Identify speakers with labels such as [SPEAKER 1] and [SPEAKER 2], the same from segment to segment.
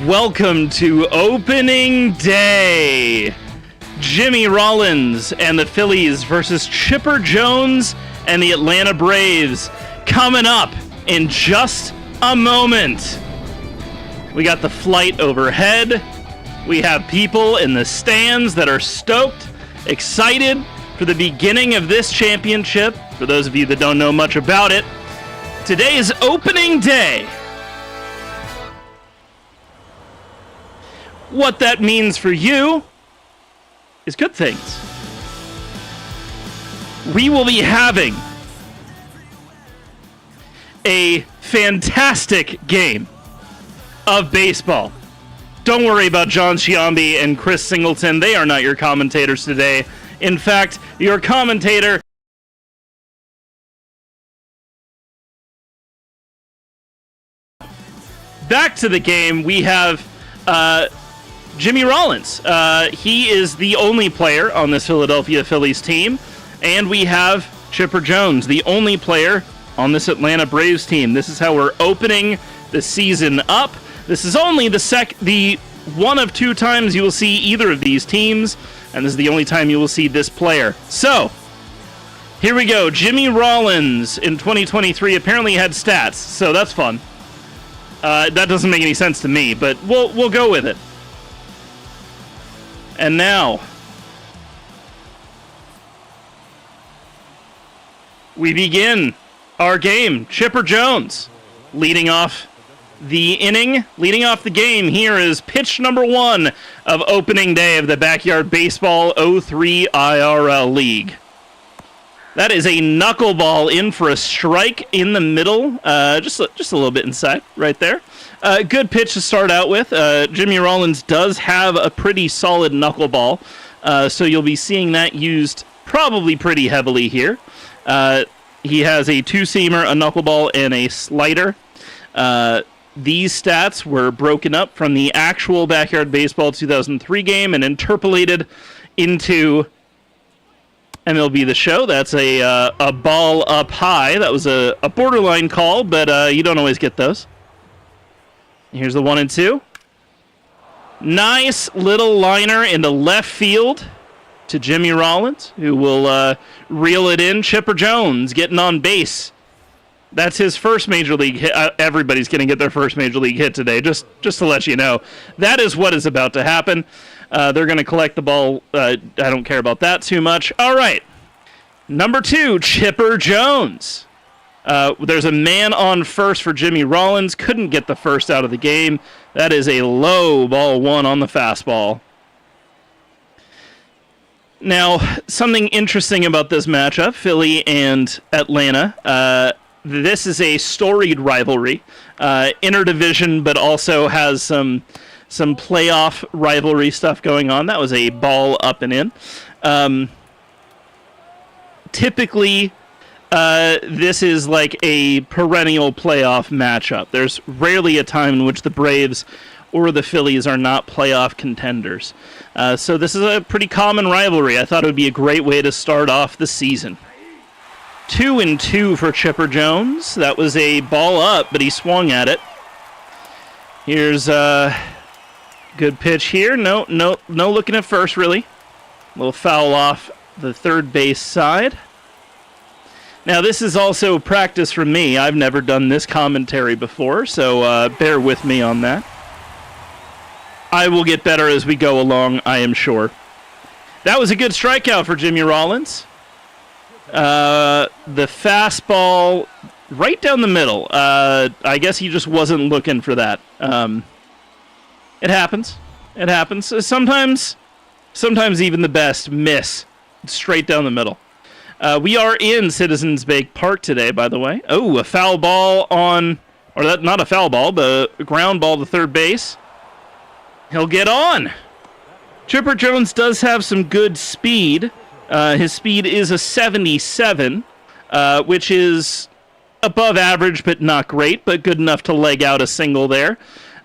[SPEAKER 1] Welcome to opening day. Jimmy Rollins and the Phillies versus Chipper Jones and the Atlanta Braves coming up in just a moment. We got the flight overhead. We have people in the stands that are stoked, excited for the beginning of this championship. For those of you that don't know much about it, today is opening day. What that means for you is good things. We will be having a fantastic game of baseball. Don't worry about John Sciambi and Chris Singleton. They are not your commentators today. In fact, your commentator... Back to the game, we have... Jimmy Rollins. He is the only player on this Philadelphia Phillies team. And we have Chipper Jones, the only player on this Atlanta Braves team. This is how we're opening the season up. This is only the one of two times you will see either of these teams. And this is the only time you will see this player. So, here we go. Jimmy Rollins in 2023 apparently had stats, so that's fun. That doesn't make any sense to me, but we'll go with it. And now, we begin our game. Chipper Jones leading off the inning, leading off the game. Here is pitch number 1 of opening day of the Backyard Baseball 03 IRL League. That is a knuckleball in for a strike in the middle, just a little bit inside right there. Good pitch to start out with. Jimmy Rollins does have a pretty solid knuckleball, so you'll be seeing that used probably pretty heavily here. He has a two-seamer, a knuckleball, and a slider. These stats were broken up from the actual Backyard Baseball 2003 game and interpolated into MLB the Show. That's a ball up high. That was a borderline call, but you don't always get those. Here's the 1-2. Nice little liner into left field to Jimmy Rollins, who will reel it in. Chipper Jones getting on base. That's his first major league hit. Everybody's going to get their first major league hit today, just to let you know. That is what is about to happen. They're going to collect the ball. I don't care about that too much. All right. Number 2, Chipper Jones. There's a man on first for Jimmy Rollins. Couldn't get the first out of the game. That is a low ball 1 on the fastball. Now, something interesting about this matchup, Philly and Atlanta. This is a storied rivalry. Interdivision, but also has some playoff rivalry stuff going on. That was a ball up and in. Typically, this is like a perennial playoff matchup. There's rarely a time in which the Braves or the Phillies are not playoff contenders. So this is a pretty common rivalry. I thought it would be a great way to start off the season. 2-2 for Chipper Jones. That was a ball up, but he swung at it. Here's a good pitch here. No looking at first, really. A little foul off the third base side. Now, this is also practice for me. I've never done this commentary before, so bear with me on that. I will get better as we go along, I am sure. That was a good strikeout for Jimmy Rollins. The fastball right down the middle. I guess he just wasn't looking for that. It happens. It happens. Sometimes even the best miss straight down the middle. We are in Citizens Bank Park today, by the way. Oh, a foul ball not a foul ball, but a ground ball to third base. He'll get on. Chipper Jones does have some good speed. His speed is a 77, which is above average, but not great, but good enough to leg out a single there.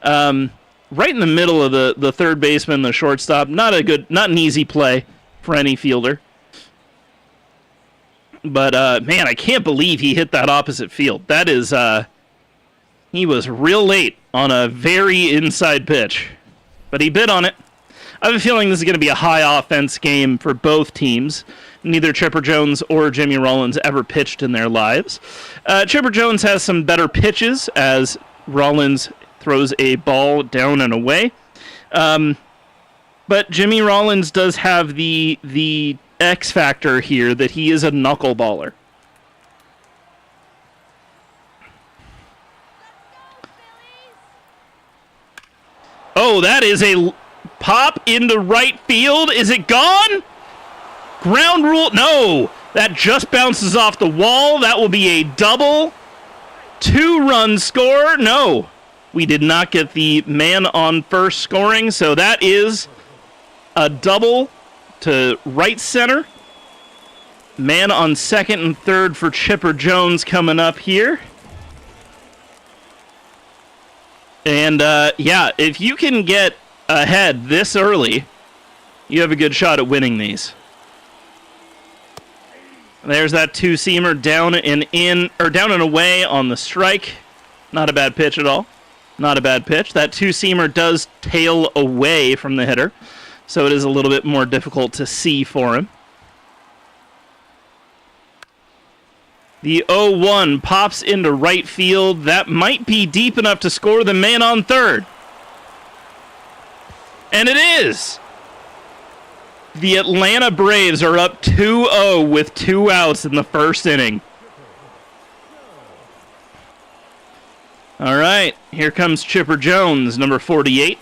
[SPEAKER 1] Right in the middle of the third baseman, the shortstop. Not an easy play for any fielder. But, man, I can't believe he hit that opposite field. That is He was real late on a very inside pitch, but he bid on it. I have a feeling this is going to be a high offense game for both teams. Neither Chipper Jones or Jimmy Rollins ever pitched in their lives. Chipper Jones has some better pitches as Rollins throws a ball down and away. But Jimmy Rollins does have the X factor here that he is a knuckleballer. Oh, that is a pop into right field. Is it gone? Ground rule? No. That just bounces off the wall. That will be a double. 2-run score. No. We did not get the man on first scoring, so that is a double to right center. Man on second and third for Chipper Jones coming up here. And, yeah, if you can get ahead this early, you have a good shot at winning these. There's that two-seamer down and away on the strike. Not a bad pitch at all. Not a bad pitch. That two-seamer does tail away from the hitter, so it is a little bit more difficult to see for him. The 0-1 pops into right field. That might be deep enough to score the man on third. And it is! The Atlanta Braves are up 2-0 with 2 outs in the first inning. All right, here comes Chipper Jones, number 48.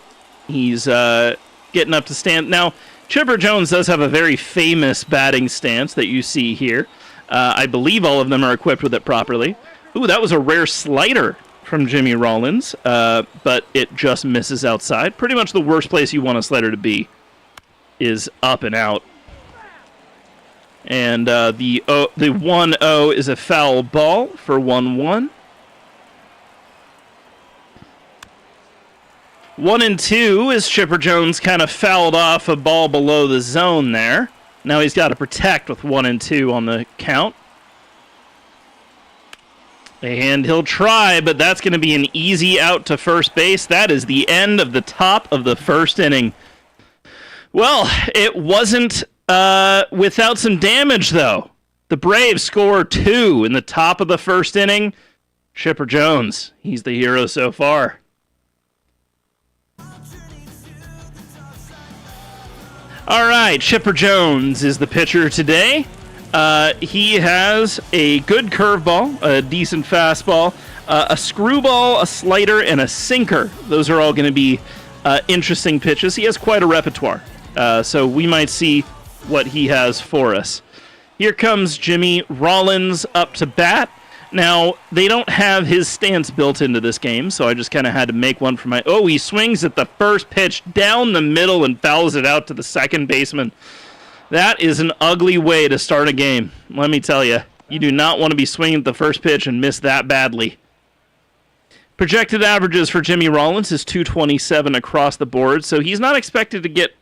[SPEAKER 1] He's getting up to stand. Now, Chipper Jones does have a very famous batting stance that you see here. I believe all of them are equipped with it properly. Ooh, that was a rare slider from Jimmy Rollins, but it just misses outside. Pretty much the worst place you want a slider to be is up and out. And the 1-0 is a foul ball for 1-1. 1-2 is Chipper Jones kind of fouled off a ball below the zone there. Now he's got to protect with 1-2 on the count. And he'll try, but that's going to be an easy out to first base. That is the end of the top of the first inning. Well, it wasn't without some damage, though. The Braves score 2 in the top of the first inning. Chipper Jones, he's the hero so far. All right, Chipper Jones is the pitcher today. He has a good curveball, a decent fastball, a screwball, a slider, and a sinker. Those are all going to be interesting pitches. He has quite a repertoire, so we might see what he has for us. Here comes Jimmy Rollins up to bat. Now, they don't have his stance built into this game, so I just kind of had to make one for my... Oh, he swings at the first pitch down the middle and fouls it out to the second baseman. That is an ugly way to start a game, let me tell you. You do not want to be swinging at the first pitch and miss that badly. Projected averages for Jimmy Rollins is 227 across the board, so he's not expected to get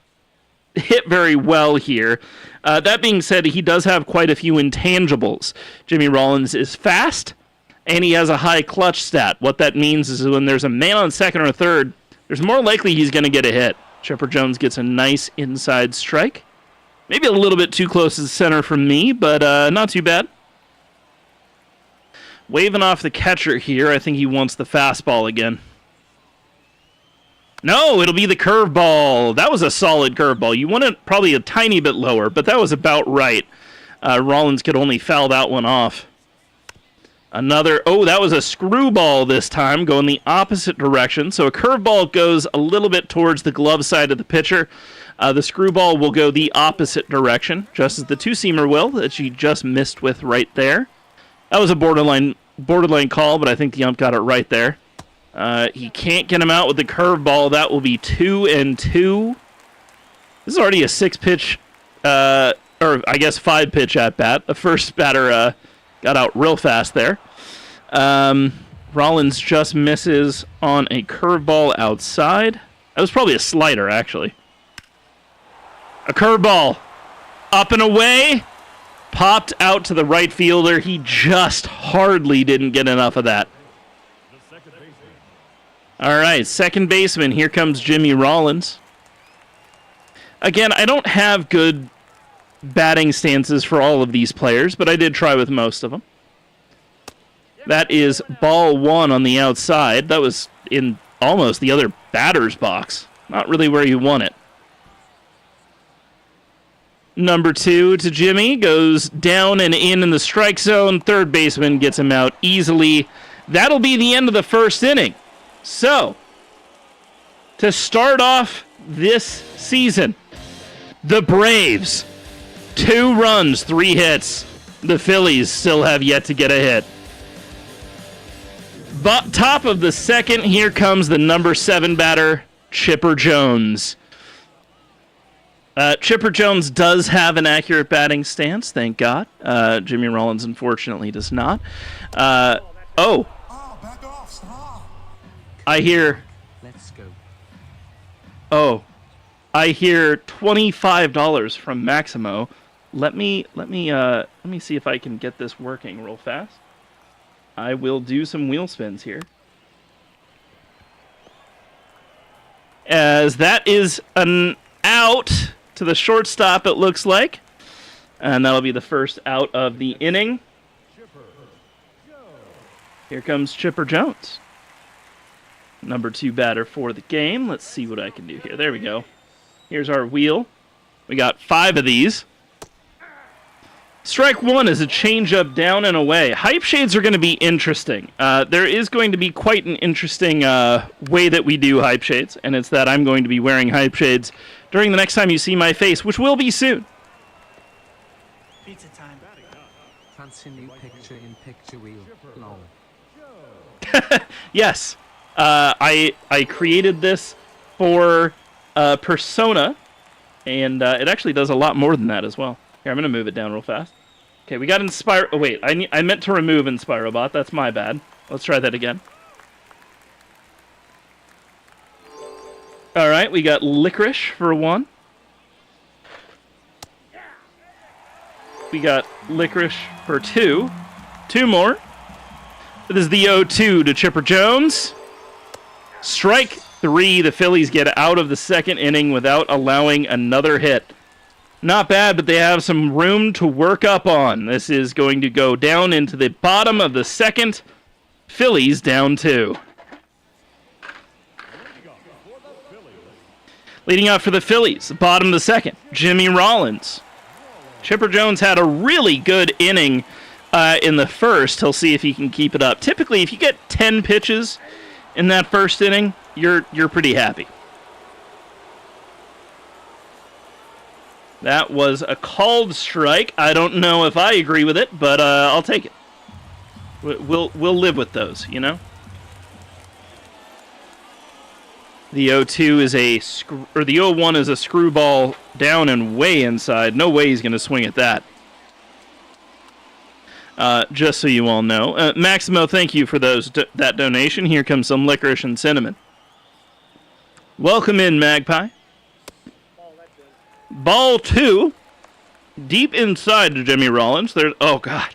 [SPEAKER 1] hit very well here. That being said, he does have quite a few intangibles. Jimmy Rollins is fast, and he has a high clutch stat. What that means is when there's a man on second or third, there's more likely he's going to get a hit. Chipper Jones gets a nice inside strike. Maybe a little bit too close to the center from me, but not too bad. Waving off the catcher here. I think he wants the fastball again. No, it'll be the curveball. That was a solid curveball. You want it probably a tiny bit lower, but that was about right. Rollins could only foul that one off. That was a screwball this time, going the opposite direction. So a curveball goes a little bit towards the glove side of the pitcher. The screwball will go the opposite direction, just as the two-seamer will, that she just missed with right there. That was a borderline call, but I think the ump got it right there. He can't get him out with the curveball. That will be 2-2. This is already a 6-pitch, or I guess 5-pitch at bat. The first batter got out real fast there. Rollins just misses on a curveball outside. That was probably a slider, actually. A curveball. Up and away. Popped out to the right fielder. He just hardly didn't get enough of that. All right, second baseman. Here comes Jimmy Rollins. Again, I don't have good batting stances for all of these players, but I did try with most of them. That is ball one on the outside. That was in almost the other batter's box. Not really where you want it. Number two to Jimmy, goes down and in the strike zone. Third baseman gets him out easily. That'll be the end of the first inning. So, to start off this season, the Braves, 2 runs, 3 hits. The Phillies still have yet to get a hit. But top of the second, here comes the number 7 batter, Chipper Jones. Chipper Jones does have an accurate batting stance, thank God. Jimmy Rollins, unfortunately, does not. I hear...
[SPEAKER 2] Let's go.
[SPEAKER 1] Oh, I hear $25 from Maximo. Let me see if I can get this working real fast. I will do some wheel spins here. As that is an out to the shortstop, it looks like. And that'll be the first out of the inning. Here comes Chipper Jones. Number 2 batter for the game. Let's see what I can do here. There we go. Here's our wheel. We got 5 of these. Strike 1 is a changeup down and away. Hype shades are going to be interesting. There is going to be quite an interesting way that we do hype shades, and it's that I'm going to be wearing hype shades during the next time you see my face, which will be soon.
[SPEAKER 2] Pizza time. Fancy new picture in picture wheel. Lol.
[SPEAKER 1] Yes. I created this for Persona, and it actually does a lot more than that as well. Here, I'm going to move it down real fast. Okay, we got Inspire... Oh, wait. I meant to remove Inspirobot. That's my bad. Let's try that again. All right, we got Licorice for 1. We got Licorice for 2. 2 more. This is the 0-2 to Chipper Jones. Strike 3. The Phillies get out of the second inning without allowing another hit. Not bad, but they have some room to work up on. This is going to go down into the bottom of the second. Phillies down 2. Leading off for the Phillies, bottom of the second, Jimmy Rollins. Chipper Jones had a really good inning in the first. He'll see if he can keep it up. Typically, if you get 10 pitches in that first inning, you're pretty happy. That was a called strike. I don't know if I agree with it, but I'll take it. We'll live with those, you know. The 0-2 is the 0-1 is a screwball down and way inside. No way he's going to swing at that. Just so you all know. Maximo, thank you for that donation. Here comes some licorice and cinnamon. Welcome in, Magpie. Ball 2. Deep inside to Jimmy Rollins. Oh, God.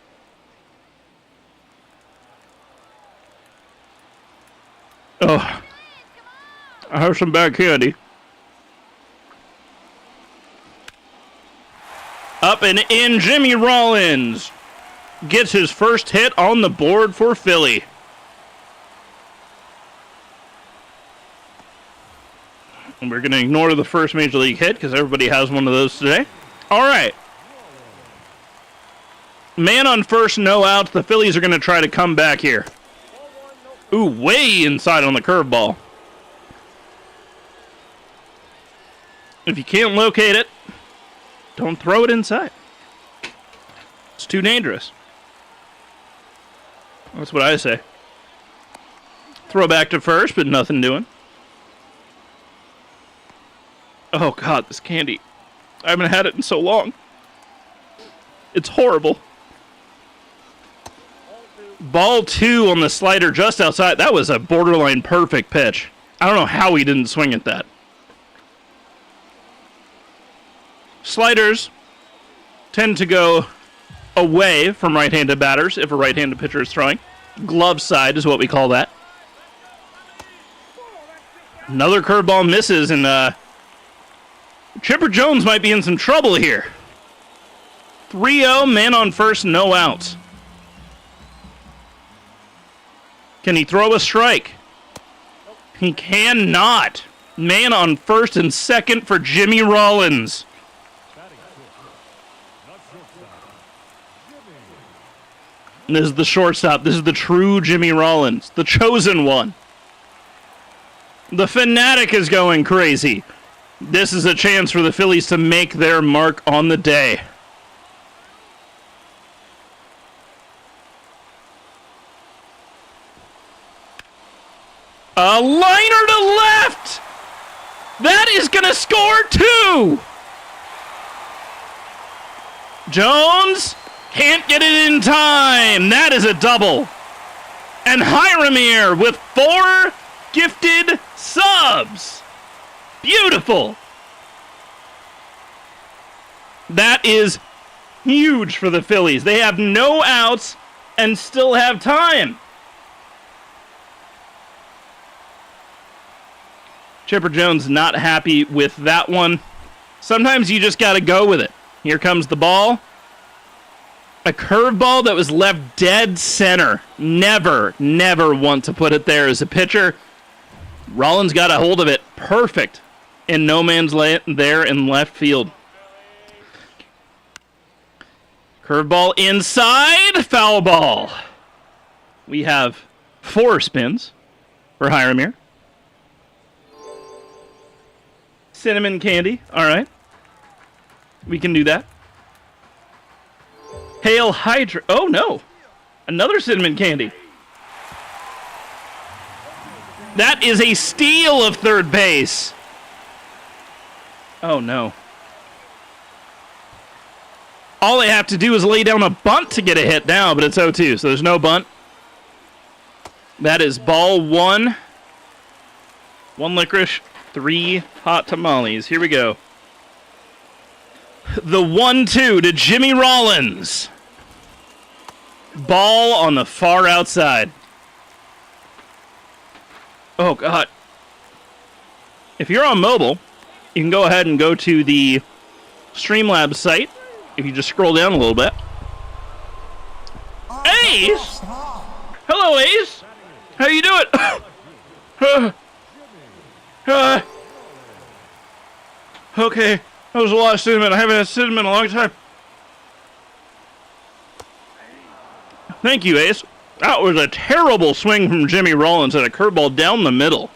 [SPEAKER 1] Oh. I have some bad candy. Up and in, Jimmy Rollins gets his first hit on the board for Philly. And we're going to ignore the first Major League hit because everybody has one of those today. All right. Man on first, no outs. The Phillies are going to try to come back here. Ooh, way inside on the curveball. If you can't locate it, don't throw it inside. It's too dangerous. That's what I say. Throw back to first, but nothing doing. Oh, God, this candy. I haven't had it in so long. It's horrible. Ball 2 on the slider just outside. That was a borderline perfect pitch. I don't know how he didn't swing at that. Sliders tend to go away from right-handed batters if a right-handed pitcher is throwing. Glove side is what we call that. Another curveball misses, and Chipper Jones might be in some trouble here. 3-0, man on first, no outs. Can he throw a strike? He cannot. Man on first and second for Jimmy Rollins. And this is the shortstop. This is the true Jimmy Rollins, the chosen one. The fanatic is going crazy. This is a chance for the Phillies to make their mark on the day. A liner to left! That is going to score 2! Jones can't get it in time. That is a double. And Hiramir with 4 gifted subs. Beautiful. That is huge for the Phillies. They have no outs and still have time. Chipper Jones not happy with that one. Sometimes you just got to go with it. Here comes the ball. A curveball that was left dead center. Never want to put it there as a pitcher. Rollins got a hold of it. Perfect. In no man's land there in left field. Curveball inside. Foul ball. We have 4 spins for Hiramir. Cinnamon candy. All right. We can do that. Hail Hydra. Oh, no. Another cinnamon candy. That is a steal of third base. Oh, no. All they have to do is lay down a bunt to get a hit now, but it's 0-2, so there's no bunt. That is ball 1. 1 licorice, 3 hot tamales. Here we go. The 1-2 to Jimmy Rollins. Ball on the far outside. Oh, God. If you're on mobile, you can go ahead and go to the Streamlabs site. If you just scroll down a little bit. Ace! Hello, Ace! How you doing? Okay, that was a lot of cinnamon. I haven't had cinnamon in a long time. Thank you, Ace. That was a terrible swing from Jimmy Rollins at a curveball down the middle.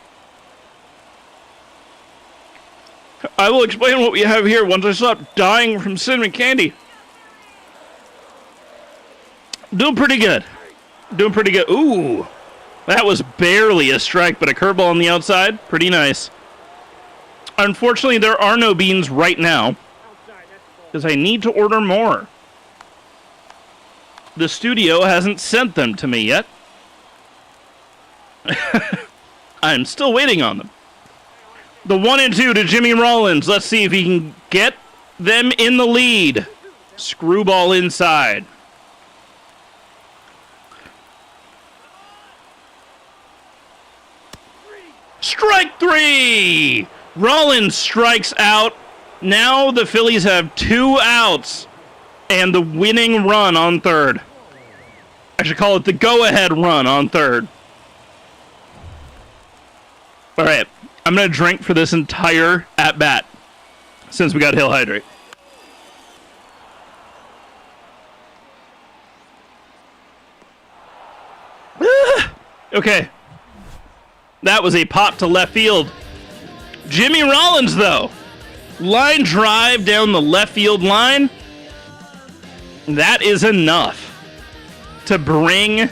[SPEAKER 1] I will explain what we have here once I stop dying from cinnamon candy. Doing pretty good. Doing pretty good. Ooh. That was barely a strike, but a curveball on the outside. Pretty nice. Unfortunately, there are no beans right now, because I need to order more. The studio hasn't sent them to me yet. I'm still waiting on them. The 1-2 to Jimmy Rollins. Let's see if he can get them in the lead. Screwball inside. Strike 3! Rollins strikes out. Now the Phillies have 2 outs and the winning run on third. I should call it the go-ahead run on third. All right, I'm going to drink for this entire at-bat since we got Hill Hydrate. Okay. That was a pop to left field. Jimmy Rollins, though. Line drive down the left field line. That is enough to bring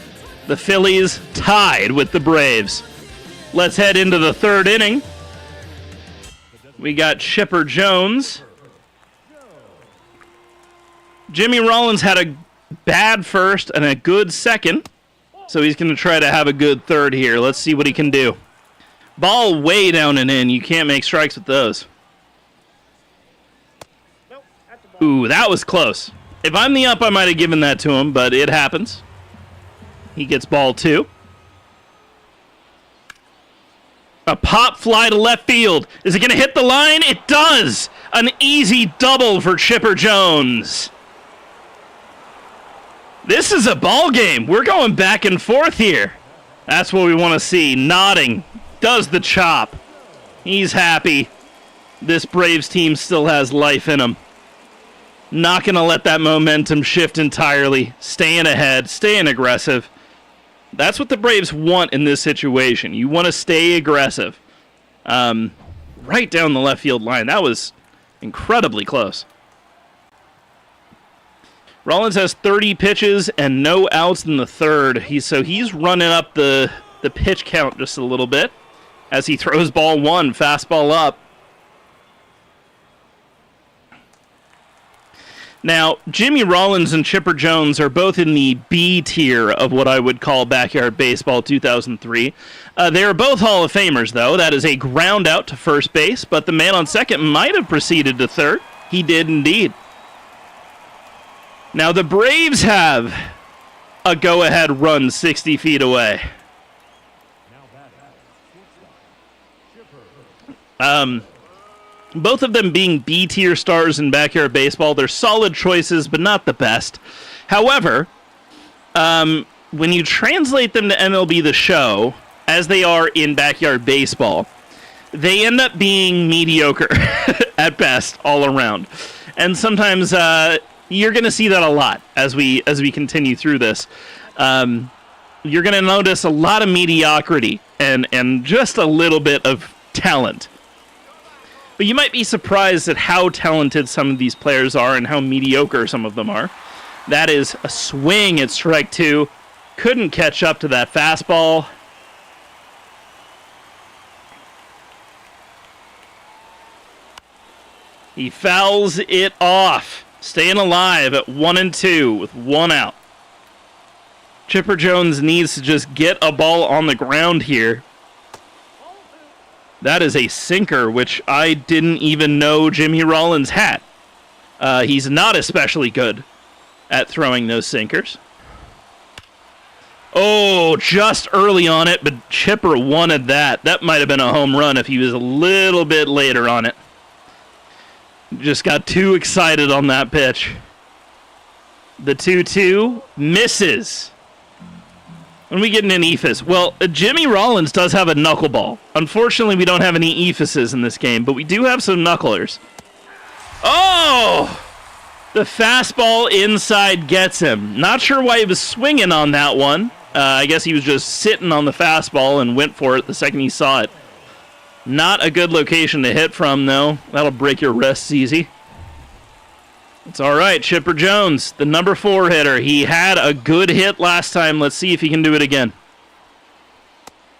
[SPEAKER 1] the Phillies tied with the Braves. Let's head into the third inning. We got Chipper Jones. Jimmy Rollins had a bad first and a good second, so he's going to try to have a good third here. Let's see what he can do. Ball way down and in. You can't make strikes with those. Ooh, that was close. If I'm the up, I might have given that to him, but it happens. He gets ball 2. A pop fly to left field. Is it going to hit the line? It does! An easy double for Chipper Jones. This is a ball game. We're going back and forth here. That's what we want to see. Nodding. Does the chop. He's happy. This Braves team still has life in them. Not going to let that momentum shift entirely. Staying ahead. Staying aggressive. That's what the Braves want in this situation. You want to stay aggressive. Right down the left field line. That was incredibly close. Rollins has 30 pitches and no outs in the third. He's running up the pitch count just a little bit as he throws ball one, fastball up. Now, Jimmy Rollins and Chipper Jones are both in the B tier of what I would call Backyard Baseball 2003. They are both Hall of Famers, though. That is a ground out to first base, but the man on second might have proceeded to third. He did indeed. Now, the Braves have a go-ahead run 60 feet away. Both of them being B-tier stars in Backyard Baseball. They're solid choices, but not the best. However, when you translate them to MLB the Show, as they are in Backyard Baseball, they end up being mediocre at best all around. And sometimes you're going to see that a lot as we continue through this. You're going to notice a lot of mediocrity and just a little bit of talent. But you might be surprised at how talented some of these players are and how mediocre some of them are. That is a swing at strike two. Couldn't catch up to that fastball. He fouls it off. Staying alive at 1-2 with one out. Chipper Jones needs to just get a ball on the ground here. That is a sinker, which I didn't even know Jimmy Rollins had. He's not especially good at throwing those sinkers. Oh, just early on it, but Chipper wanted that. That might have been a home run if he was a little bit later on it. Just got too excited on that pitch. The 2-2 misses. When we get an ephus. Well, Jimmy Rollins does have a knuckleball. Unfortunately, we don't have any ephuses in this game, but we do have some knucklers. Oh! The fastball inside gets him. Not sure why he was swinging on that one. I guess he was just sitting on the fastball and went for it the second he saw it. Not a good location to hit from, though. That'll break your wrists easy. It's all right. Chipper Jones, the number 4 hitter. He had a good hit last time. Let's see if he can do it again.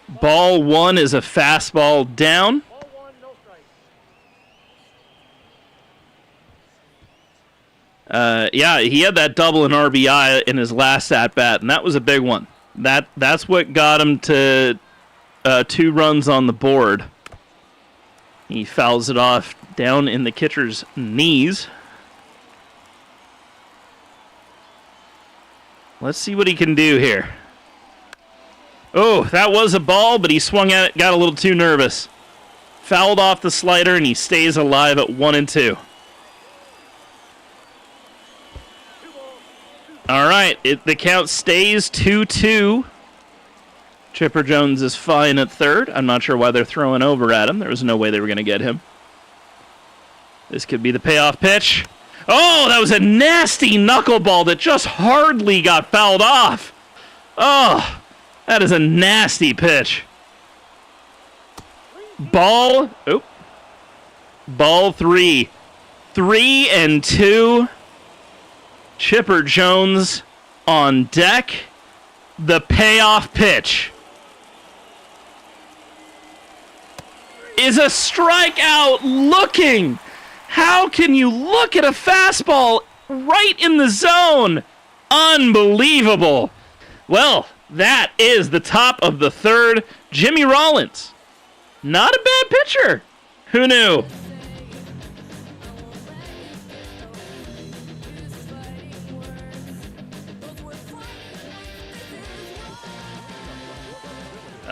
[SPEAKER 1] Ball one is a fastball down. Yeah, he had that double and RBI in his last at-bat, and that was a big one. That's what got him to 2 runs on the board. He fouls it off down in the catcher's knees. Let's see what he can do here. Oh, that was a ball, but he swung at it, got a little too nervous. Fouled off the slider, and he stays alive at 1-2. All right, the count stays 2-2. Chipper Jones is fine at third. I'm not sure why they're throwing over at him. There was no way they were going to get him. This could be the payoff pitch. Oh, that was a nasty knuckleball that just hardly got fouled off. Oh, that is a nasty pitch. Ball 3. 3-2. Chipper Jones on deck. The payoff pitch is a strikeout looking. How can you look at a fastball right in the zone? Unbelievable. Well, that is the top of the third. Jimmy Rollins, not a bad pitcher. Who knew?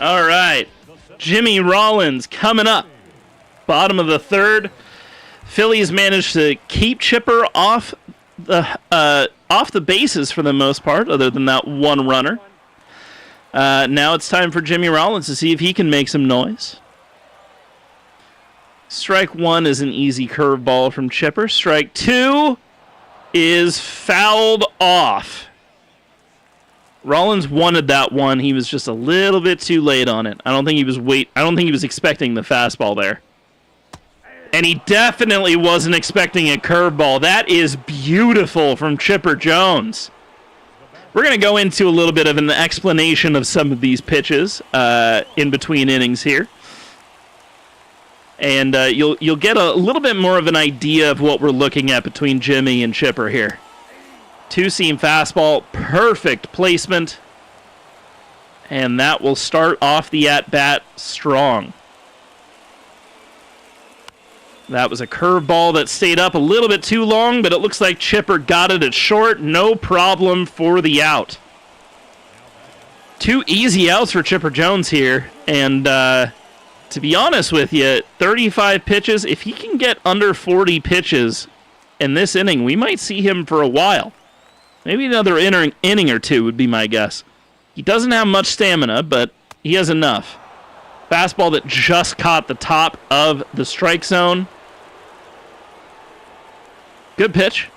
[SPEAKER 1] All right. Jimmy Rollins coming up. Bottom of the third. Phillies managed to keep Chipper off the bases for the most part, other than that one runner. Now it's time for Jimmy Rollins to see if he can make some noise. Strike one is an easy curveball from Chipper. Strike two is fouled off. Rollins wanted that one. He was just a little bit too late on it. I don't think he was expecting the fastball there. And he definitely wasn't expecting a curveball. That is beautiful from Chipper Jones. We're going to go into a little bit of an explanation of some of these pitches in between innings here. And you'll get a little bit more of an idea of what we're looking at between Jimmy and Chipper here. Two-seam fastball, perfect placement. And that will start off the at-bat strong. That was a curveball that stayed up a little bit too long, but it looks like Chipper got it at short. No problem for the out. Two easy outs for Chipper Jones here. And to be honest with you, 35 pitches, if he can get under 40 pitches in this inning, we might see him for a while. Maybe another inning or two would be my guess. He doesn't have much stamina, but he has enough. Fastball that just caught the top of the strike zone. Good pitch.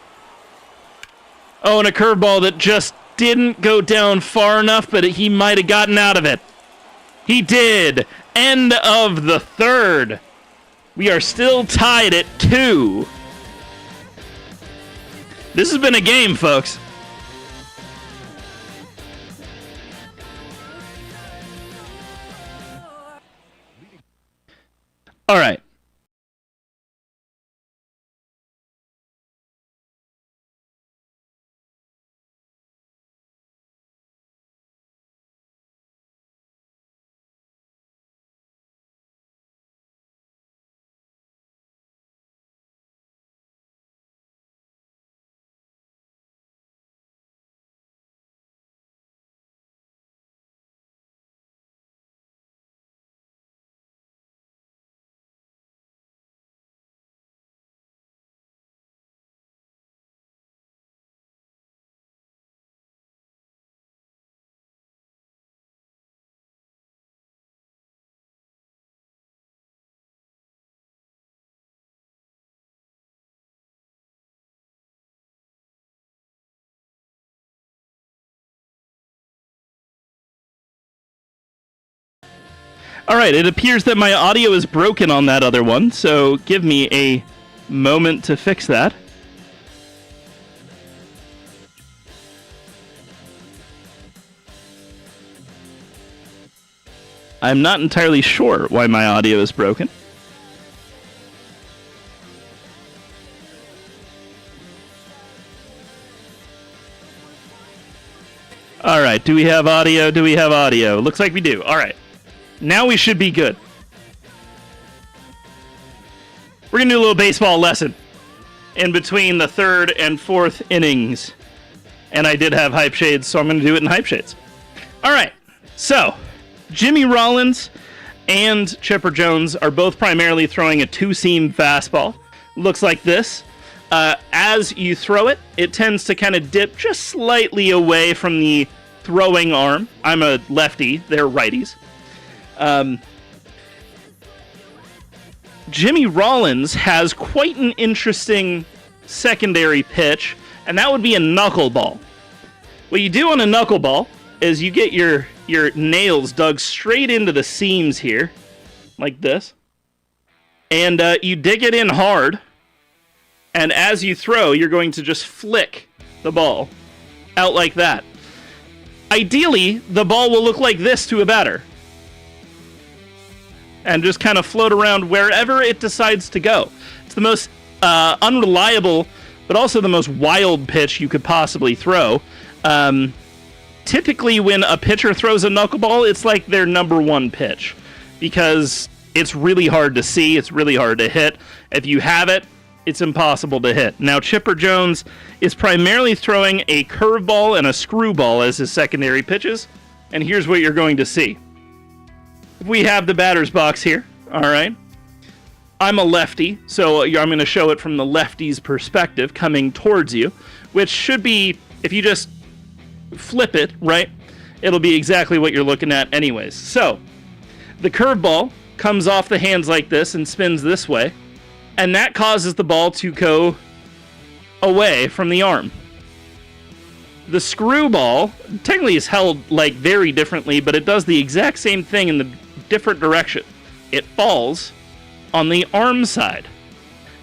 [SPEAKER 1] Oh, and a curveball that just didn't go down far enough, but he might have gotten out of it. He did. End of the third. We are still tied at 2. This has been a game, folks. All right. All right, it appears that my audio is broken on that other one, so give me a moment to fix that. I'm not entirely sure why my audio is broken. All right, do we have audio? Do we have audio? Looks like we do. All right. Now we should be good. We're going to do a little baseball lesson in between the third and fourth innings. And I did have hype shades, so I'm going to do it in hype shades. All right. So, Jimmy Rollins and Chipper Jones are both primarily throwing a two-seam fastball. Looks like this. As you throw it, it tends to kind of dip just slightly away from the throwing arm. I'm a lefty. They're righties. Jimmy Rollins has quite an interesting secondary pitch, and that would be a knuckleball. What you do on a knuckleball is you get your nails dug straight into the seams here, like this, and you dig it in hard, and as you throw, you're going to just flick the ball out like that. Ideally, the ball will look like this to a batter, and just kind of float around wherever it decides to go. It's the most unreliable, but also the most wild pitch you could possibly throw. Typically, when a pitcher throws a knuckleball, it's like their number one pitch, because it's really hard to see, it's really hard to hit. If you have it, it's impossible to hit. Now, Chipper Jones is primarily throwing a curveball and a screwball as his secondary pitches, and here's what you're going to see. we have the batter's box here. All right. I'm a lefty, so I'm going to show it from the lefty's perspective coming towards you, which should be, if you just flip it, right, it'll be exactly what you're looking at anyways. So, the curveball comes off the hands like this and spins this way, and that causes the ball to go away from the arm. The screwball technically is held like very differently, but it does the exact same thing in the different direction. It falls on the arm side.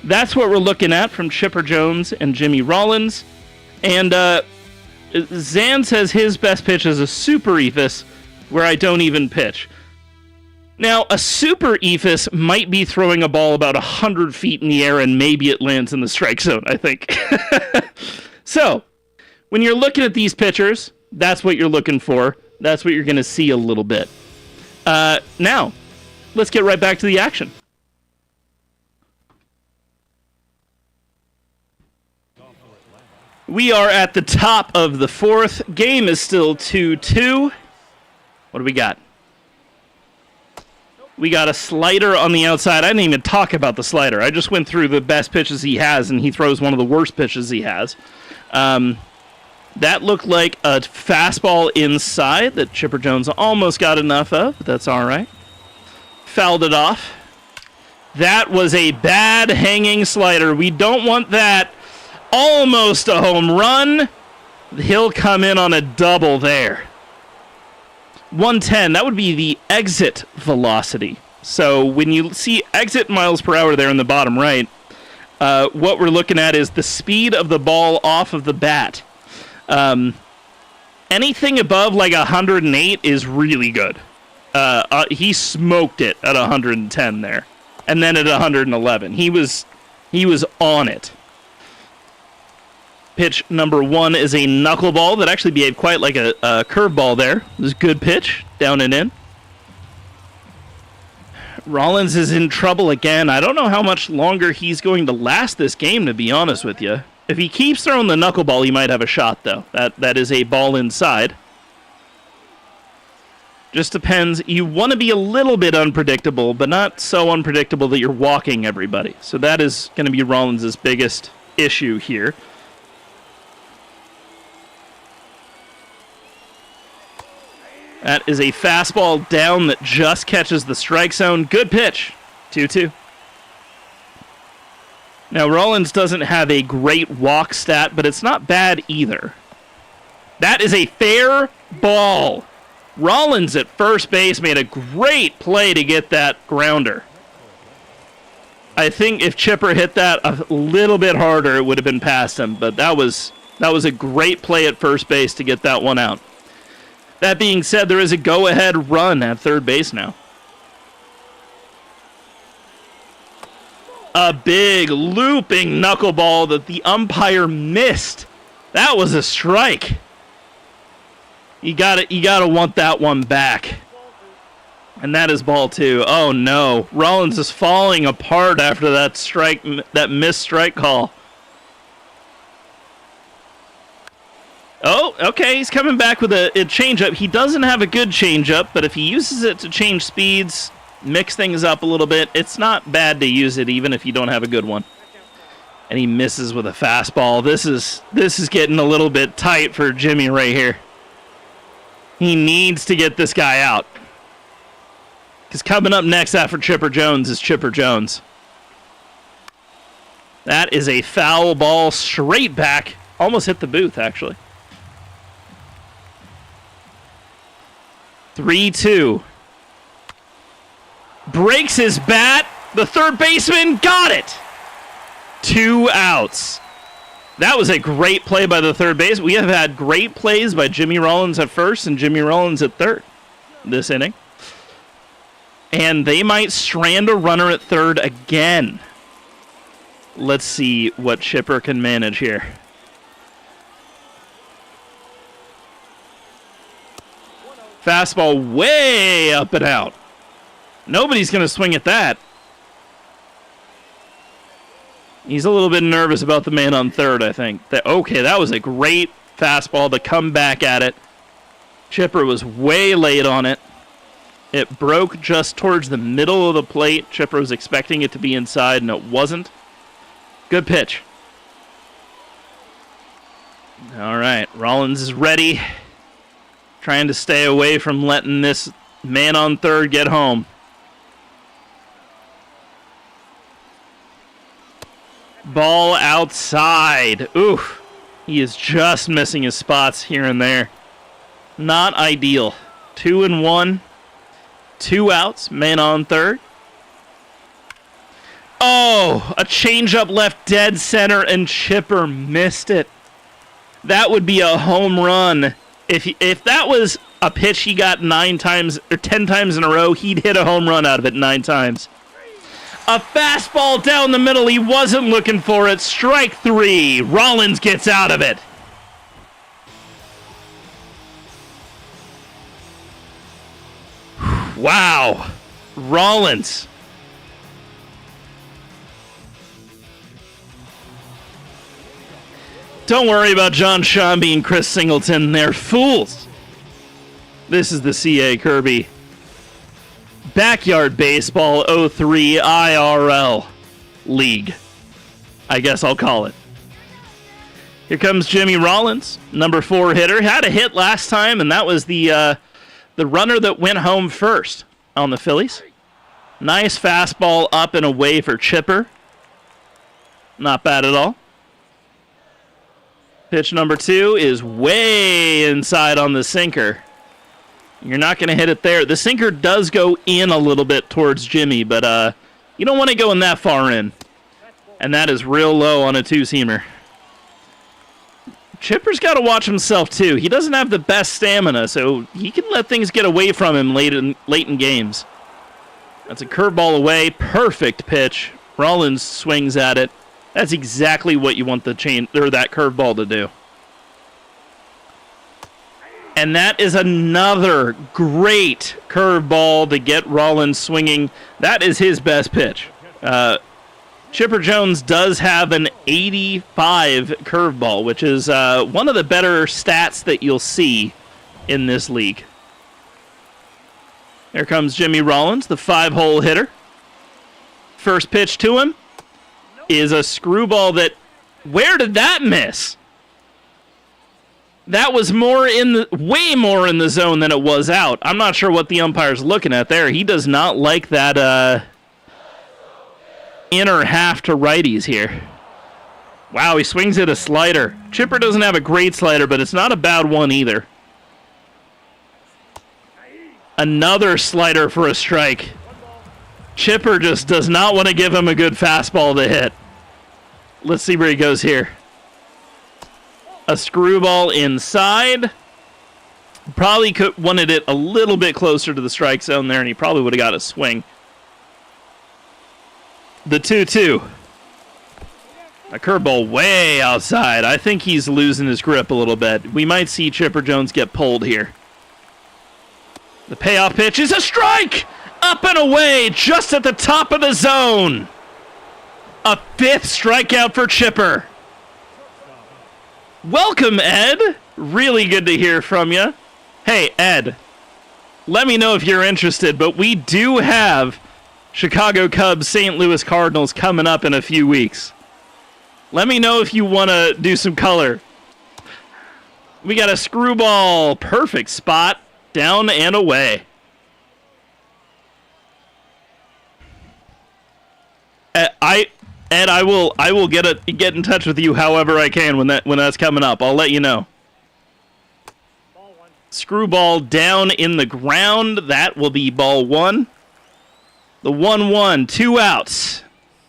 [SPEAKER 1] That's what we're looking at from Chipper Jones and Jimmy Rollins. And Zan says his best pitch is a super ephus where I don't even pitch. Now, a super ephus might be throwing a ball about 100 feet in the air and maybe it lands in the strike zone, I think. So, when you're looking at these pitchers, that's what you're looking for. That's what you're going to see a little bit. Now, let's get right back to the action. We are at the top of the fourth. Game is still 2-2. What do we got? We got a slider on the outside. I didn't even talk about the slider. I just went through the best pitches he has, and he throws one of the worst pitches he has. That looked like a fastball inside that Chipper Jones almost got enough of, but that's all right. Fouled it off. That was a bad hanging slider. We don't want that. Almost a home run. He'll come in on a double there. 110, that would be the exit velocity. So when you see exit miles per hour there in the bottom right, what we're looking at is the speed of the ball off of the bat. Anything above like 108 is really good. He smoked it at 110 there. And then at 111. He was on it. Pitch number 1 is a knuckleball that actually behaved quite like a curveball there. It was a good pitch, down and in. Rollins is in trouble again. I don't know how much longer he's going to last this game, to be honest with you. If he keeps throwing the knuckleball, he might have a shot, though. That is a ball inside. Just depends. You want to be a little bit unpredictable, but not so unpredictable that you're walking everybody. So that is going to be Rollins' biggest issue here. That is a fastball down that just catches the strike zone. Good pitch. 2-2. Now, Rollins doesn't have a great walk stat, but it's not bad either. That is a fair ball. Rollins at first base made a great play to get that grounder. I think if Chipper hit that a little bit harder, it would have been past him, but that was a great play at first base to get that one out. That being said, there is a go-ahead run at third base now. A big looping knuckleball that the umpire missed. That was a strike. You gotta want that one back. And that is ball 2. Oh no, Rollins is falling apart after that missed strike call. Oh, okay, he's coming back with a changeup. He doesn't have a good changeup, but if he uses it to change speeds, mix things up a little bit, it's not bad to use it even if you don't have a good one. And he misses with a fastball. This is getting a little bit tight for Jimmy right here. He needs to get this guy out. Because coming up next after Chipper Jones is Chipper Jones. That is a foul ball straight back. Almost hit the booth, actually. 3-2. Breaks his bat. The third baseman got it. 2 outs. That was a great play by the third base. We have had great plays by Jimmy Rollins at first and Jimmy Rollins at third this inning. And they might strand a runner at third again. Let's see what Chipper can manage here. Fastball way up and out. Nobody's going to swing at that. He's a little bit nervous about the man on third, I think. Okay, that was a great fastball to come back at it. Chipper was way late on it. It broke just towards the middle of the plate. Chipper was expecting it to be inside, and it wasn't. Good pitch. All right, Rollins is ready. Trying to stay away from letting this man on third get home. Ball outside. Oof. He is just missing his spots here and there. Not ideal. 2-1. 2 outs. Man on third. Oh, a changeup left dead center, and Chipper missed it. That would be a home run. If that was a pitch he got 9 times or 10 times in a row, he'd hit a home run out of it 9 times. A fastball down the middle. He wasn't looking for it. Strike 3. Rollins gets out of it. Wow. Rollins. Don't worry about John Shambi and Chris Singleton. They're fools. This is the CA Kirby Backyard Baseball 03 IRL League. I guess I'll call it. Here comes Jimmy Rollins, number 4 hitter. Had a hit last time, and that was the runner that went home first on the Phillies. Nice fastball up and away for Chipper. Not bad at all. Pitch number 2 is way inside on the sinker. You're not going to hit it there. The sinker does go in a little bit towards Jimmy, but you don't want to go in that far in. And that is real low on a 2-seamer. Chipper's got to watch himself, too. He doesn't have the best stamina, so he can let things get away from him late in games. That's a curveball away. Perfect pitch. Rollins swings at it. That's exactly what you want that curveball to do. And that is another great curveball to get Rollins swinging. That is his best pitch. Chipper Jones does have an 85 curveball, which is one of the better stats that you'll see in this league. Here comes Jimmy Rollins, the 5-hole hitter. First pitch to him is a screwball that... Where did that miss? That was way more in the zone than it was out. I'm not sure what the umpire's looking at there. He does not like that inner half to righties here. Wow, he swings at a slider. Chipper doesn't have a great slider, but it's not a bad one either. Another slider for a strike. Chipper just does not want to give him a good fastball to hit. Let's see where he goes here. A screwball inside. Probably wanted it a little bit closer to the strike zone there, and he probably would have got a swing. The 2-2. A curveball way outside. I think he's losing his grip a little bit. We might see Chipper Jones get pulled here. The payoff pitch is a strike! Up and away, just at the top of the zone. A 5th strikeout for Chipper. Welcome, Ed. Really good to hear from you. Hey, Ed, let me know if you're interested, but we do have Chicago Cubs, St. Louis Cardinals coming up in a few weeks. Let me know if you want to do some color. We got a screwball. Perfect spot. Down and away. I will get in touch with you however I can when that's coming up. I'll let you know. Screwball down in the ground. That will be ball 1. The 1-1, 2 outs.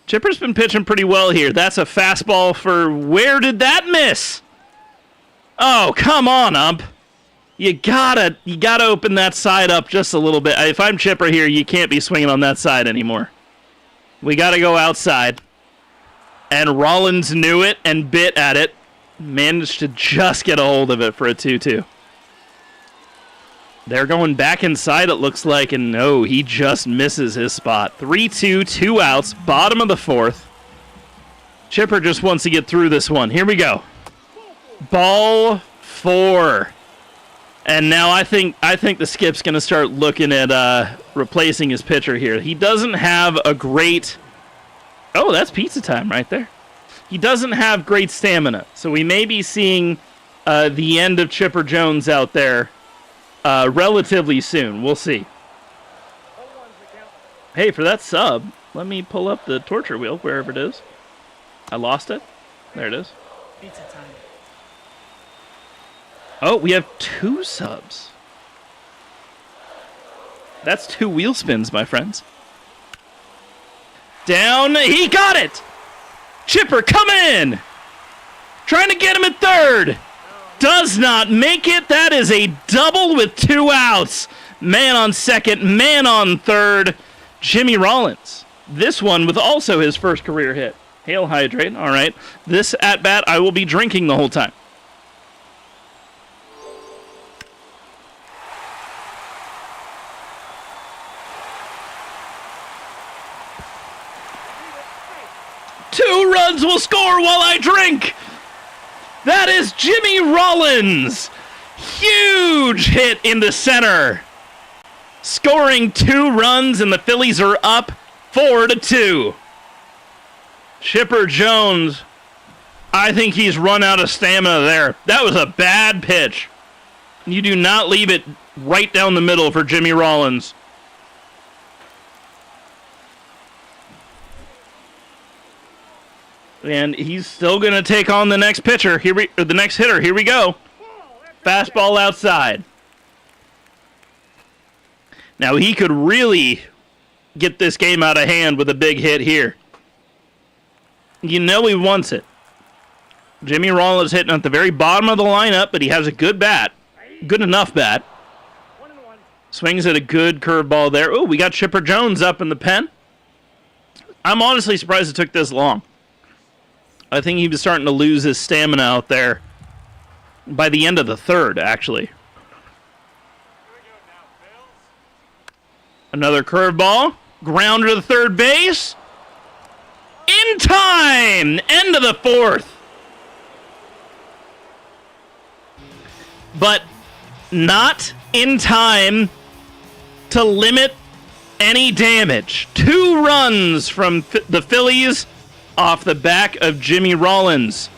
[SPEAKER 1] Chipper's been pitching pretty well here. That's a fastball for... Where did that miss? Oh, come on, ump. You gotta open that side up just a little bit. If I'm Chipper here, you can't be swinging on that side anymore. We gotta go outside. And Rollins knew it and bit at it. Managed to just get a hold of it for a 2-2. They're going back inside, it looks like, and no, he just misses his spot. 3-2, 2 outs, bottom of the 4th. Chipper just wants to get through this one. Here we go. Ball 4. And now I think the skip's going to start looking at replacing his pitcher here. He doesn't have a great... Oh, that's pizza time right there. He doesn't have great stamina, so we may be seeing the end of Chipper Jones out there relatively soon. We'll see. Hey, for that sub, let me pull up the torture wheel, wherever it is. I lost it. There it is.
[SPEAKER 3] Pizza time.
[SPEAKER 1] Oh, we have 2 subs. That's 2 wheel spins, my friends. Down. He got it! Chipper, come in! Trying to get him at third. Does not make it. That is a double with 2 outs. Man on second, man on third. Jimmy Rollins. This one with also his first career hit. Hail hydrate. All right. This at-bat, I will be drinking the whole time. Two runs will score while I drink. That is Jimmy Rollins. Huge hit in the center. Scoring 2 runs, and the Phillies are up 4-2. Chipper Jones, I think he's run out of stamina there. That was a bad pitch. You do not leave it right down the middle for Jimmy Rollins. And he's still going to take on the next pitcher. The next hitter. Here we go. Fastball outside. Now he could really get this game out of hand with a big hit here. You know he wants it. Jimmy Rollins hitting at the very bottom of the lineup, but he has a good bat. Good enough bat. Swings at a good curveball there. Oh, we got Chipper Jones up in the pen. I'm honestly surprised it took this long. I think he was starting to lose his stamina out there by the end of the third, actually. Another curveball. Grounder to the third base. In time! End of the fourth. But not in time to limit any damage. 2 runs from the Phillies off the back of Jimmy Rollins.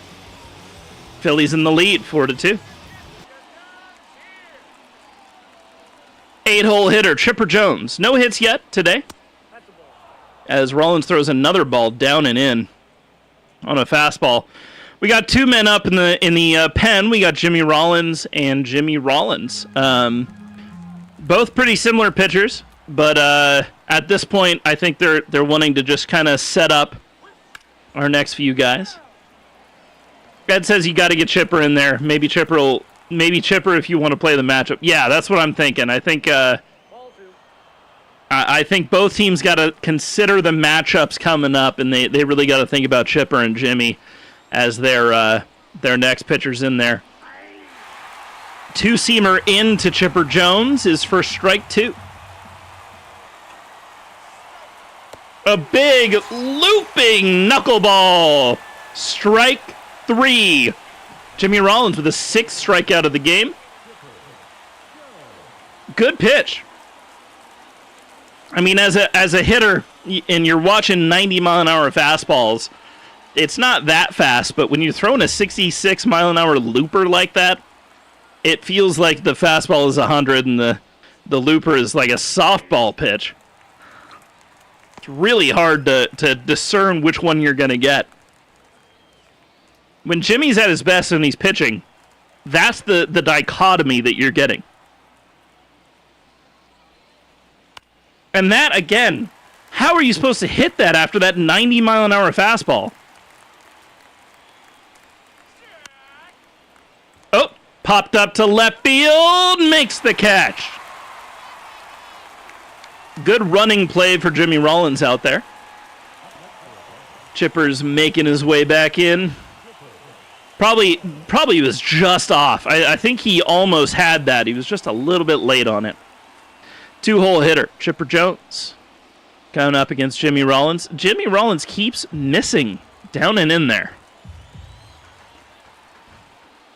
[SPEAKER 1] Phillies in the lead, 4-2. 8-hole hitter, Chipper Jones. No hits yet today, as Rollins throws another ball down and in on a fastball. We got 2 men up in the pen. We got Jimmy Rollins and Jimmy Rollins. Both pretty similar pitchers, but at this point, I think they're wanting to just kind of set up our next few guys. Ed says you got to get Chipper in there. Maybe Chipper if you want to play the matchup. Yeah, that's what I'm thinking. I think both teams got to consider the matchups coming up, and they really got to think about Chipper and Jimmy as their next pitchers in there. 2-seamer into Chipper Jones is for strike 2. A big looping knuckleball. Strike 3. Jimmy Rollins with a 6th strikeout of the game. Good pitch. I mean, as a hitter, and you're watching 90-mile-an-hour fastballs, it's not that fast, but when you're throwing a 66-mile-an-hour looper like that, it feels like the fastball is 100 and the looper is like a softball pitch. It's really hard to discern which one you're going to get. When Jimmy's at his best and he's pitching, that's the dichotomy that you're getting. And that, again, how are you supposed to hit that after that 90-mile-an-hour fastball? Oh, popped up to left field, makes the catch. Good running play for Jimmy Rollins out there. Chipper's making his way back in. Probably was just off. I think he almost had that. He was just a little bit late on it. 2-hole hitter, Chipper Jones. Coming up against Jimmy Rollins. Jimmy Rollins keeps missing down and in there.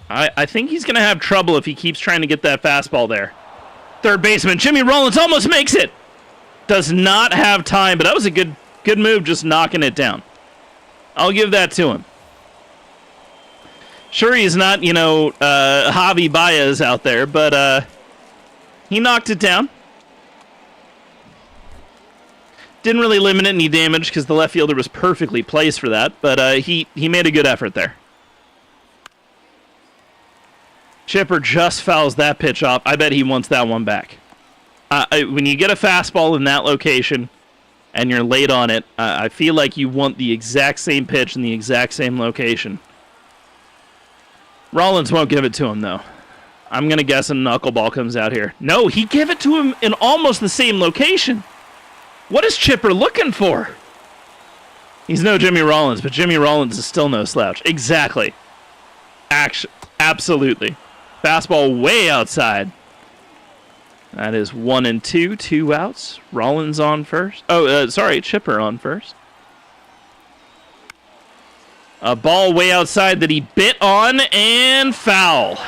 [SPEAKER 1] I think he's going to have trouble if he keeps trying to get that fastball there. Third baseman Jimmy Rollins almost makes it. Does not have time, but that was a good move just knocking it down. I'll give that to him. Sure, he's not, Javi Baez out there, but he knocked it down. Didn't really limit any damage because the left fielder was perfectly placed for that, but he made a good effort there. Chipper just fouls that pitch off. I bet he wants that one back. When you get a fastball in that location and you're late on it, I feel like you want the exact same pitch in the exact same location. Rollins won't give it to him, though. I'm going to guess a knuckleball comes out here. No, he gave it to him in almost the same location. What is Chipper looking for? He's no Jimmy Rollins, but Jimmy Rollins is still no slouch. Exactly. Absolutely. Fastball way outside. That is 1-2, 2 outs. Rollins on first. Chipper on first. A ball way outside that he bit on and foul.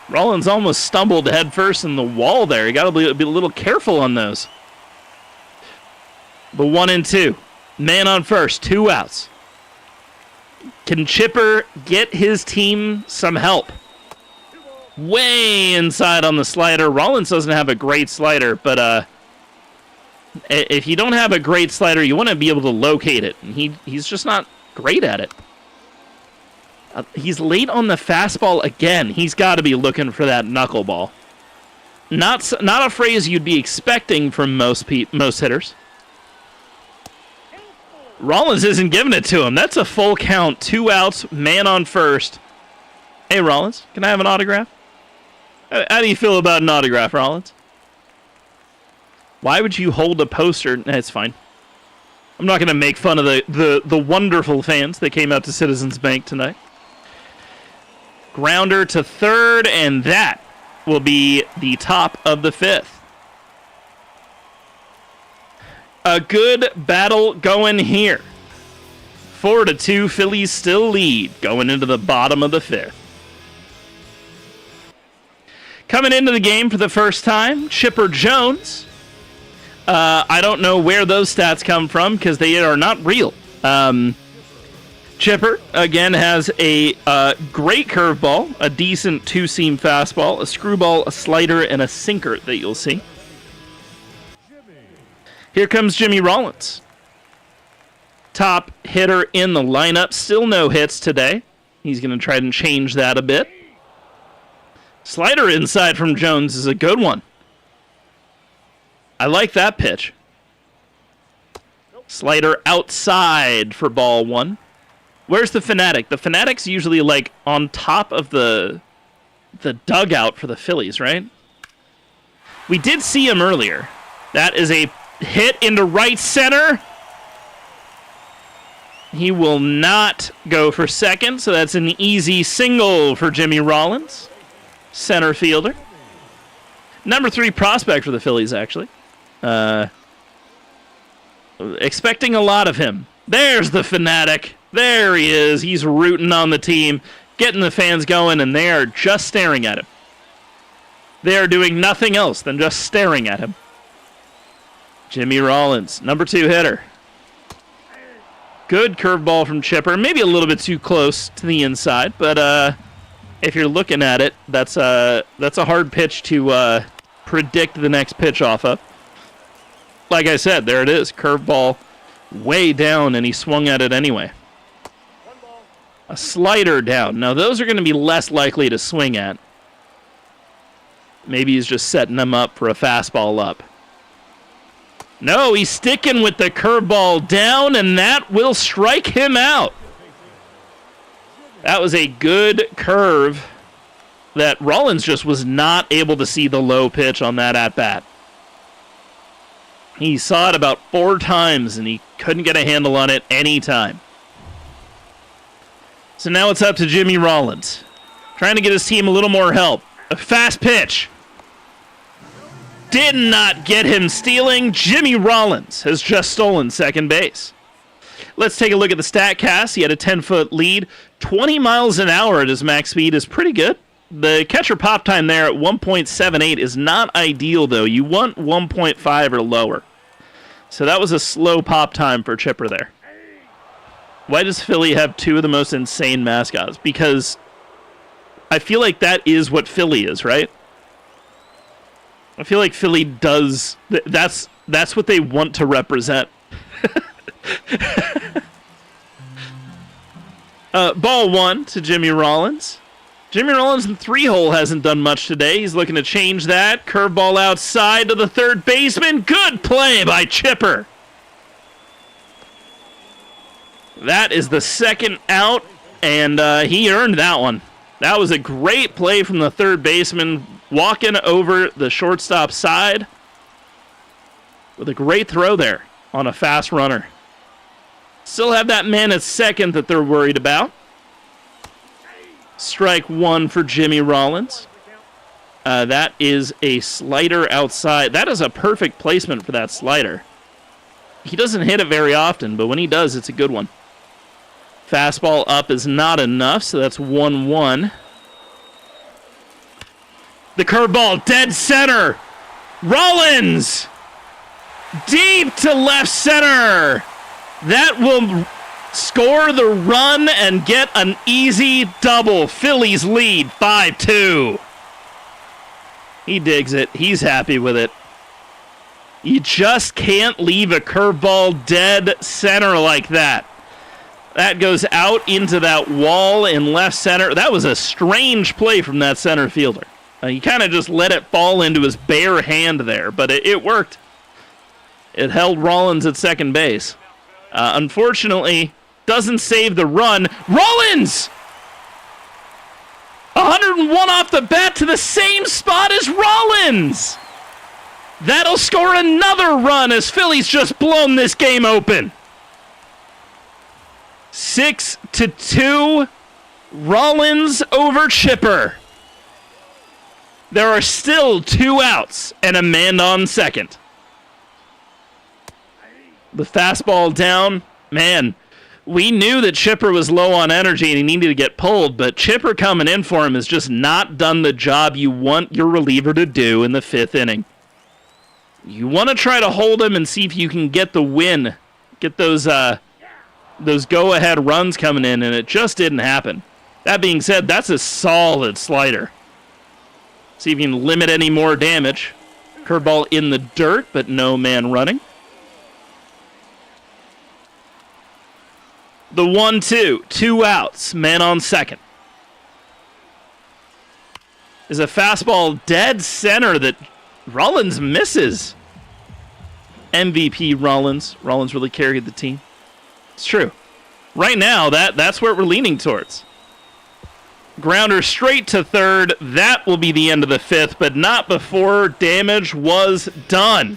[SPEAKER 1] Rollins almost stumbled head first in the wall there. You got to be a little careful on those. But 1-2. Man on first, 2 outs. Can Chipper get his team some help? Way inside on the slider. Rollins doesn't have a great slider, but if you don't have a great slider, you want to be able to locate it. And he's just not great at it. He's late on the fastball again. He's got to be looking for that knuckleball. Not a phrase you'd be expecting from most hitters. Rollins isn't giving it to him. That's a full count. 2 outs, man on first. Hey, Rollins, can I have an autograph? How do you feel about an autograph, Rollins? Why would you hold a poster? It's fine. I'm not going to make fun of the wonderful fans that came out to Citizens Bank tonight. Grounder to third, and that will be the top of the 5th. A good battle going here. 4-2, Phillies still lead going into the bottom of the 5th. Coming into the game for the first time, Chipper Jones. I don't know where those stats come from because they are not real. Chipper, again, has a great curveball, a decent 2-seam fastball, a screwball, a slider, and a sinker that you'll see. Here comes Jimmy Rollins. Top hitter in the lineup. Still no hits today. He's going to try and change that a bit. Slider inside from Jones is a good one. I like that pitch. Slider outside for ball 1. Where's the Fanatic? The Fanatic's usually like on top of the dugout for the Phillies, right? We did see him earlier. That is a hit into right center. He will not go for second, so that's an easy single for Jimmy Rollins. Center fielder. Number 3 prospect for the Phillies, actually. Expecting a lot of him. There's the Fanatic. There he is. He's rooting on the team, getting the fans going, and they are just staring at him. They are doing nothing else than just staring at him. Jimmy Rollins, number 2 hitter. Good curveball from Chipper. Maybe a little bit too close to the inside, but if you're looking at it, that's a hard pitch to predict the next pitch off of. Like I said, there it is. Curveball way down, and he swung at it anyway. A slider down. Now, those are going to be less likely to swing at. Maybe he's just setting them up for a fastball up. No, he's sticking with the curveball down, and that will strike him out. That was a good curve that Rollins just was not able to see the low pitch on that at-bat. He saw it about 4 times, and he couldn't get a handle on it any time. So now it's up to Jimmy Rollins. Trying to get his team a little more help. A fast pitch. Did not get him stealing. Jimmy Rollins has just stolen second base. Let's take a look at the StatCast. He had a 10-foot lead. 20 miles an hour at his max speed is pretty good. The catcher pop time there at 1.78 is not ideal, though. You want 1.5 or lower. So that was a slow pop time for Chipper there. Why does Philly have two of the most insane mascots? Because I feel like that is what Philly is, right? I feel like Philly does... That's what they want to represent. Ball one to Jimmy Rollins. Jimmy Rollins in 3-hole hasn't done much today. He's looking to change that. Curveball outside to the third baseman. Good play by Chipper. That is the second out, and he earned that one. That was a great play from the third baseman, walking over the shortstop side with a great throw there on a fast runner. Still have that man at second that they're worried about. Strike one for Jimmy Rollins. That is a slider outside. That is a perfect placement for that slider. He doesn't hit it very often, but when he does, it's a good one. Fastball up is not enough, so that's 1-1. The curveball, dead center. Rollins! Deep to left center. That will score the run and get an easy double. Phillies lead 5-2. He digs it. He's happy with it. You just can't leave a curveball dead center like that. That goes out into that wall in left center. That was a strange play from that center fielder. He kind of just let it fall into his bare hand there, but it worked. It held Rollins at second base. Unfortunately, doesn't save the run. Rollins! 101 off the bat to the same spot as Rollins! That'll score another run as Philly's just blown this game open. 6-2, Rollins over Chipper. There are still 2 outs and a man on second. The fastball down. Man, we knew that Chipper was low on energy and he needed to get pulled, but Chipper coming in for him has just not done the job you want your reliever to do in the 5th inning. You want to try to hold him and see if you can get the win. Get those go-ahead runs coming in, and it just didn't happen. That being said, that's a solid slider. See if you can limit any more damage. Curveball in the dirt, but no man running. The 1-2, 2 outs, man on second. Is a fastball dead center that Rollins misses. MVP Rollins. Rollins really carried the team. It's true. Right now, that's where we're leaning towards. Grounder straight to third. That will be the end of the 5th, but not before damage was done.